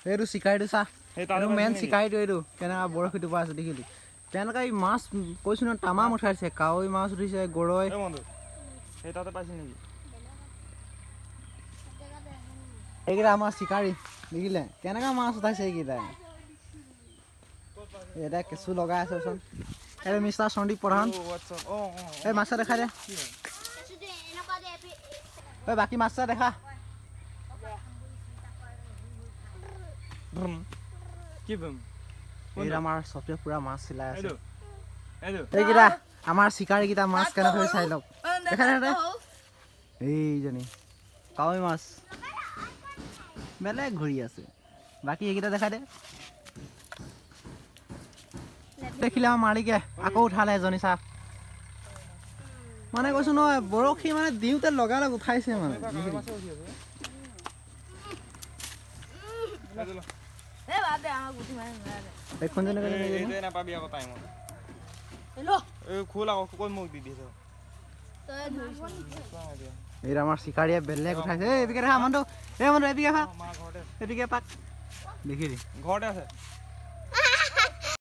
এইটো চিকাৰীটো চা এইটো মেইন চিকাৰীটো এইটো কেনেকুৱা বৰশীটো পৰা আছে দেখিলি তেনেকুৱা এই মাছ কৈছো ন তামাম উঠাইছে কাৱৈ মাছ উঠিছে গৰৈ এইকেইটা আমাৰ চিকাৰী দেখিলে কেনেকুৱা মাছ উঠাইছে এইকেইটা এটা কেঁচু লগাই আছে চোন এই মিষ্টাৰ সন্দীপ প্ৰধান এই মাছ দেখাই দে এই বাকী মাছ দেখা আমাৰ চবে পুৰা মাছ চিলাই আছে এইকেইটা আমাৰ চিকাৰীকেইটা মাছ কেনেকৈ চাই লওক দেখা দে এইজনী কাৱৈ মাছ বেলেগ ঘূৰি আছে বাকী এইকেইটা দেখাই দে দেখিলে আমাৰ মালিকে আকৌ উঠালে এজনী চা মানে কৈছো নহয় বৰশী মানে দিওঁতে লগালগ উঠাইছে মানে আমাৰ চিকাৰীয়ে বেলেগ উঠাইছে এইবিকে দেখা মানুহ এই মানুহ এইবিকে খা এইবিকে পাক দেখিলি ঘৰতে আছে